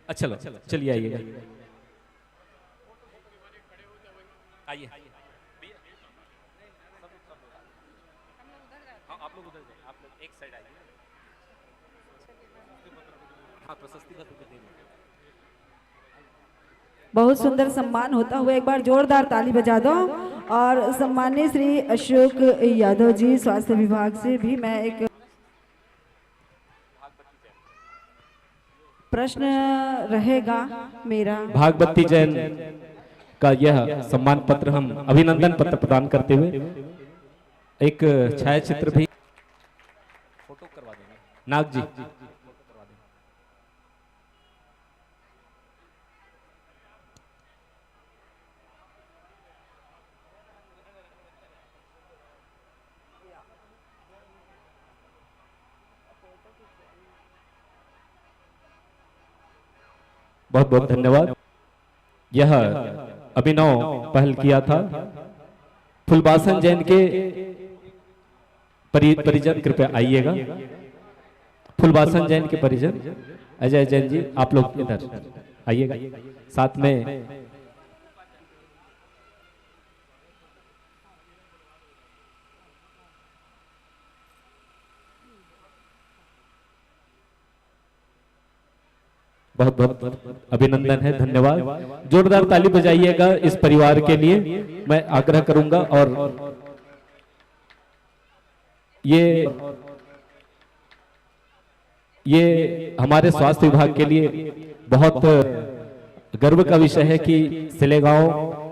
अच्छा लो चलिए आइएगा, आइए। हाँ आप लोग उधर जाइए, आप लोग एक साइड आइए। हाँ प्रशस्ति पत्र दे दीजिए। बहुत सुंदर सम्मान होता हुआ एक बार जोरदार ताली बजा दो। और सम्मान्य श्री अशोक यादव जी स्वास्थ्य विभाग से भी मैं एक प्रश्न रहेगा मेरा। भागवती जैन का यह सम्मान पत्र हम अभिनंदन पत्र प्रदान करते हुए एक छायाचित्र भी फोटो करवा देंगे नाग जी। बहुत बहुत धन्यवाद। यह अभिनव पहल किया था फुलबासन जैन के परिजन कृपया आइएगा। फुलबासन जैन के परिजन अजय जैन जी आप लोग इधर आइएगा साथ में। बहुत बहुत अभिनंदन है, धन्यवाद। जोरदार ताली बजाइएगा इस परिवार के लिए मैं आग्रह करूंगा। और ये हमारे स्वास्थ्य विभाग के लिए बहुत गर्व का विषय है कि सिलेगांव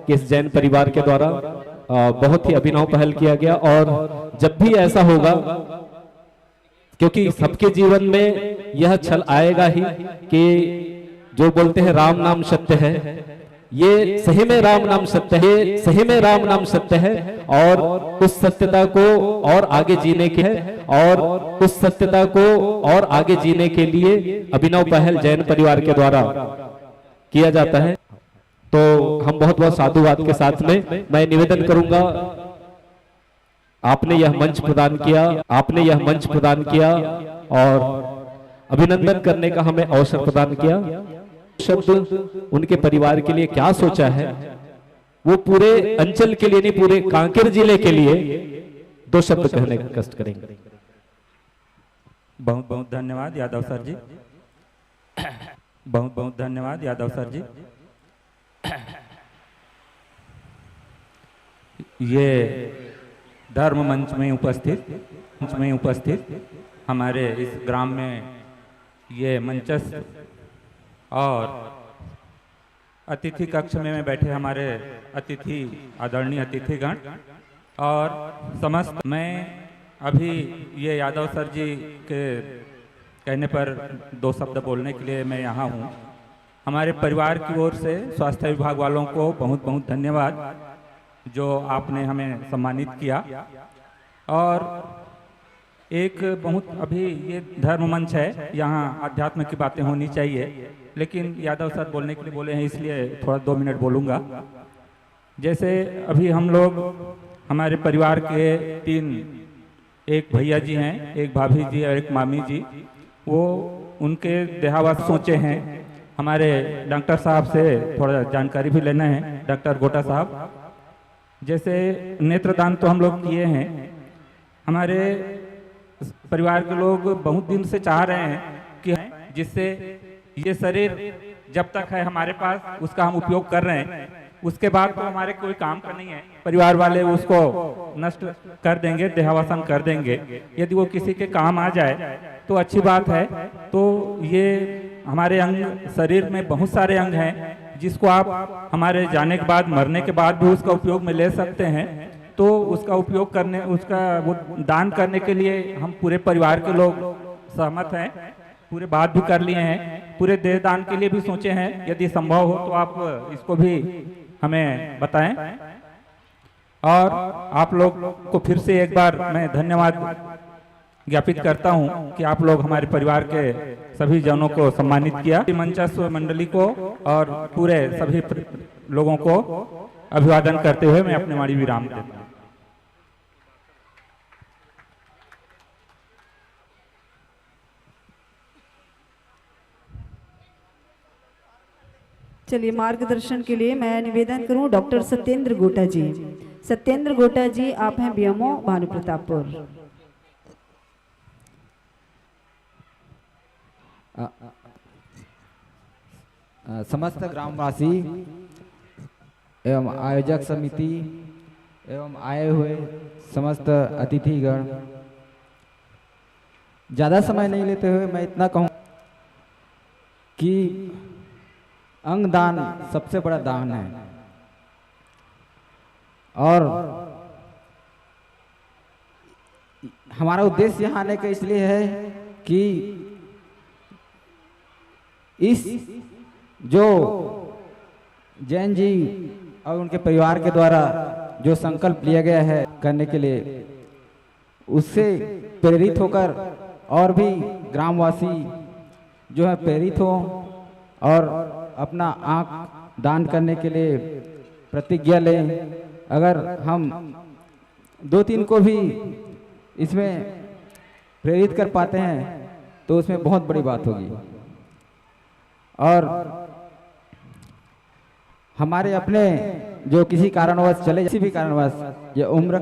के इस जैन परिवार के द्वारा बहुत ही अभिनव पहल किया गया। और जब भी ऐसा होगा, क्योंकि सबके जीवन में यह छल आएगा ही कि जो बोलते हैं राम नाम सत्य है, ये सही में राम नाम सत्य है, सही में राम नाम सत्य है। और उस सत्यता को और आगे जीने के है, और उस सत्यता को और आगे जीने के लिए अभिनव पहल जैन परिवार के द्वारा किया जाता है। तो हम बहुत बहुत साधुवाद के साथ में मैं निवेदन करूंगा, आपने यह मंच प्रदान किया, आपने यह मंच प्रदान किया और अभिनंदन करने का हमें अवसर प्रदान किया। शब्द उनके परिवार के लिए क्या सोचा है, वो पूरे अंचल के लिए नहीं, पूरे कांकेर जिले के लिए दो शब्द कहने का कष्ट करेंगे। बहुत बहुत धन्यवाद यादव सर जी। बहुत बहुत धन्यवाद यादव सर जी। ये धर्म मंच में उपस्थित हमारे इस ग्राम में ये मंचस्थ और अतिथि कक्ष में बैठे हमारे अतिथि आदरणीय अतिथिगण और समस्त, मैं अभी ये यादव सर जी के कहने पर दो शब्द बोलने के लिए मैं यहाँ हूँ। हमारे परिवार की ओर से स्वास्थ्य विभाग वालों को बहुत बहुत धन्यवाद जो आपने हमें सम्मानित किया। और एक बहुत, अभी ये धर्म मंच है, यहाँ अध्यात्म की बातें होनी चाहिए, लेकिन यादव सर बोलने के लिए बोले हैं इसलिए थोड़ा 2 मिनट बोलूँगा। जैसे अभी हम लोग हमारे परिवार के 3, एक भैया जी हैं, एक भाभी जी और एक मामी जी, वो उनके देहावत सोचे हैं। हमारे डॉक्टर साहब से थोड़ा जानकारी भी लेना है, डॉक्टर गोटा साहब। जैसे नेत्रदान तो हम लोग किए हैं, हमारे परिवार के लोग बहुत दिन से चाह रहे हैं कि जिससे ये शरीर जब तक है हमारे पास उसका हम उपयोग कर रहे हैं, उसके बाद तो हमारे कोई काम का नहीं है, परिवार वाले उसको नष्ट कर देंगे, देहावसान कर देंगे। यदि वो किसी के काम आ जाए तो अच्छी बात है। तो ये हमारे अंग, शरीर में बहुत सारे अंग हैं जिसको आप हमारे जाने के बाद, मरने के बाद भी उसका उपयोग में ले सकते हैं। तो उसका उपयोग करने, उसका वो दान करने के लिए हम पूरे परिवार के लोग सहमत हैं, पूरे बात भी कर लिए हैं, पूरे देह दान के लिए भी सोचे हैं। यदि संभव हो तो आप इसको भी हमें बताएं। और आप लोग को फिर से एक बार मैं धन्यवाद ज्ञापित करता हूं कि आप लोग हमारे परिवार के सभी जनों को सम्मानित किया। मंचस्थ मंडली को और पूरे सभी लोगों को अभिवादन करते हुए मैं अपने वाणी विराम देता हूं। चलिए मार्गदर्शन के लिए मैं निवेदन करूं डॉक्टर सत्येंद्र गोटा जी। सत्येंद्र गोटा जी, आप हैं बीएमओ भानु प्रतापपुर। समस्त ग्रामवासी एवं आयोजक समिति एवं आए हुए समस्त अतिथिगण, ज़्यादा समय नहीं लेते हुए मैं इतना कहूँ कि अंगदान सबसे बड़ा दान है। और हमारा उद्देश्य यहाँ आने का इसलिए है कि इस जो जैन जी और उनके परिवार के द्वारा जो संकल्प लिया गया है करने के लिए, उससे प्रेरित होकर और भी ग्रामवासी जो है प्रेरित हो और अपना आँख दान करने के लिए प्रतिज्ञा लें। अगर हम 2-3 को भी इसमें प्रेरित कर पाते हैं तो उसमें बहुत बड़ी बात होगी। और हमारे अपने जो किसी कारणवश चले, किसी भी कारणवश ये उम्र